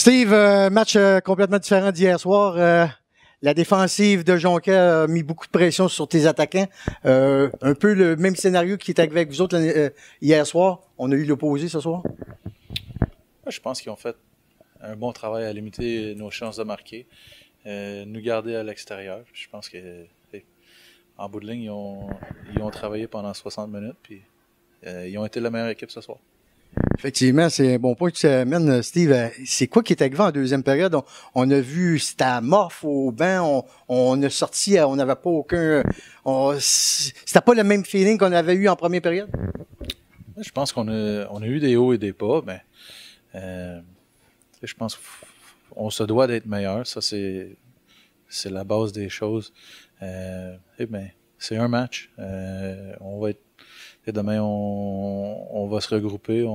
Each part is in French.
Steve, match complètement différent d'hier soir. La défensive de Jonquière a mis beaucoup de pression sur tes attaquants. Un peu le même scénario qui est arrivé avec vous autres hier soir. On a eu l'opposé ce soir. Je pense qu'ils ont fait un bon travail à limiter nos chances de marquer, nous garder à l'extérieur. Je pense que en bout de ligne, ils ont travaillé pendant 60 minutes, puis ils ont été la meilleure équipe ce soir. Effectivement, c'est un bon point que tu amènes, Steve. C'est quoi qui est arrivé en deuxième période? On a vu, c'était amorphe au banc, on a sorti, on n'avait pas aucun... C'était pas le même feeling qu'on avait eu en première période? Je pense qu'on a eu des hauts et des bas, mais je pense qu'on se doit d'être meilleur. Ça, c'est la base des choses. C'est un match. On va être... Et demain, on va se regrouper.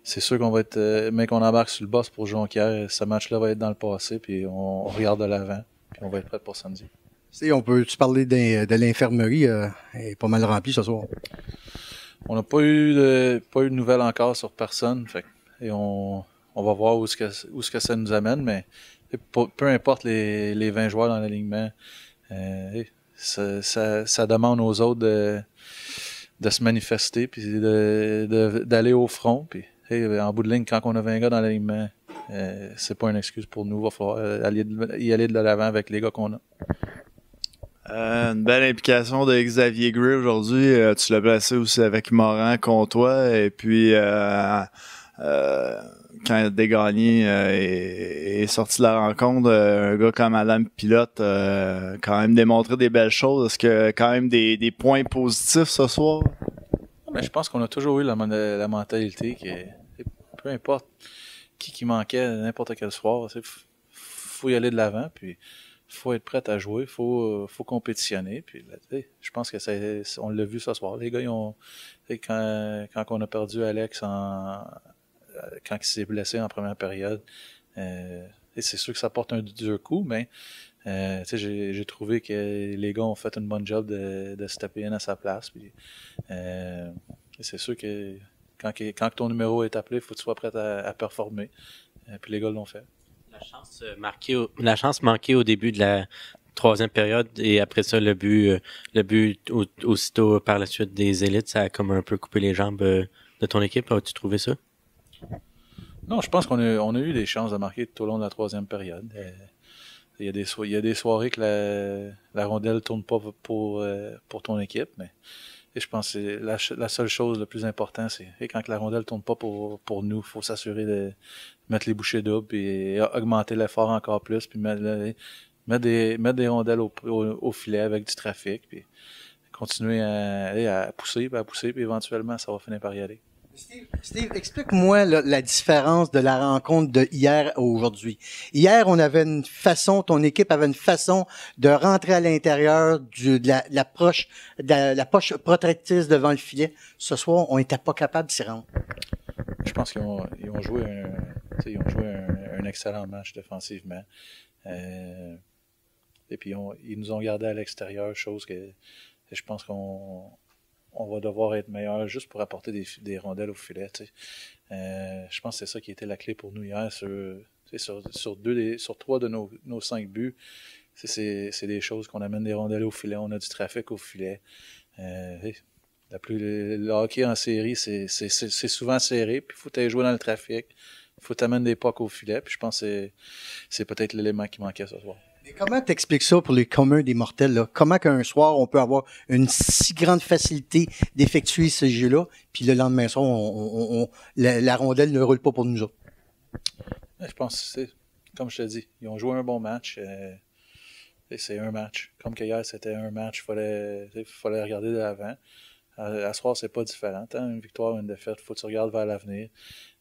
C'est sûr qu'on va être... mais qu'on embarque sur le boss pour Jonquière. Ce match-là va être dans le passé, puis on regarde de l'avant, puis on va être prêt pour samedi. On peut-tu parler de l'infirmerie? Elle est pas mal remplie ce soir. On n'a pas eu de nouvelles encore sur personne. Et on va voir où est-ce que ça nous amène, mais peu importe les 20 joueurs dans l'alignement, ça demande aux autres de se manifester puis d'aller au front. Puis, en bout de ligne, quand on a 20 gars dans l'alignement, c'est pas une excuse pour nous. Il va falloir y aller de l'avant avec les gars qu'on a. Une belle implication de Xavier Gray aujourd'hui. Tu l'as placé aussi avec Morin contre toi. Et puis, quand Desgagnés est sorti de la rencontre, un gars comme Adam Pilote quand même démontré des belles choses. Est-ce que quand même des points positifs ce soir? Mais je pense qu'on a toujours eu la mentalité que peu importe qui manquait n'importe quel soir, faut y aller de l'avant, puis faut être prêt à jouer, faut compétitionner. Puis je pense que on l'a vu ce soir. Les gars, quand on a perdu Alex quand il s'est blessé en première période, c'est sûr que ça porte un dur coup, mais j'ai trouvé que les gars ont fait une bonne job de se taper in à sa place. Puis, c'est sûr que quand ton numéro est appelé, il faut que tu sois prêt à performer. Puis les gars l'ont fait. La chance manquée au début de la troisième période et après ça, le but aussitôt par la suite des élites, ça a comme un peu coupé les jambes de ton équipe. As-tu trouvé ça? Non, je pense qu'on a eu des chances de marquer tout au long de la troisième période. Il y a des soirées que la rondelle tourne pas pour ton équipe, mais je pense que la seule chose le plus important, c'est quand la rondelle tourne pas pour nous, il faut s'assurer de mettre les bouchées doubles et augmenter l'effort encore plus, puis mettre des rondelles au filet avec du trafic, puis continuer à pousser, puis éventuellement, ça va finir par y aller. Steve, explique-moi la différence de la rencontre de hier à aujourd'hui. Hier, on avait ton équipe avait une façon de rentrer à l'intérieur de la poche protectrice devant le filet. Ce soir, on n'était pas capable de s'y rendre. Je pense qu'ils ont joué un excellent match défensivement. Et puis ils nous ont gardés à l'extérieur, chose que je pense qu'on va devoir être meilleur juste pour apporter des rondelles au filet. Je pense que c'est ça qui était la clé pour nous hier. Sur 3 de nos 5 buts, c'est des choses qu'on amène des rondelles au filet, on a du trafic au filet. Le hockey en série, c'est souvent serré, puis il faut aller jouer dans le trafic, il faut t'amener des pucks au filet, puis je pense que c'est peut-être l'élément qui manquait ce soir. Mais comment t'expliques ça pour les communs des mortels, là? Comment qu'un soir, on peut avoir une si grande facilité d'effectuer ce jeu-là, puis le lendemain soir, la rondelle ne roule pas pour nous autres? Je pense que comme je te dis, ils ont joué un bon match. C'est un match. Comme qu'hier, c'était un match, il fallait regarder de l'avant. À ce soir, c'est pas différent. Une victoire, une défaite, il faut que tu regardes vers l'avenir.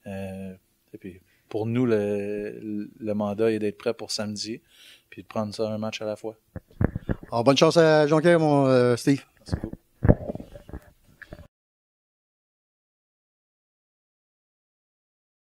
Et puis, pour nous, le mandat est d'être prêt pour samedi, puis de prendre ça un match à la fois. Alors, bonne chance à Jonquière, mon Steve. Merci beaucoup.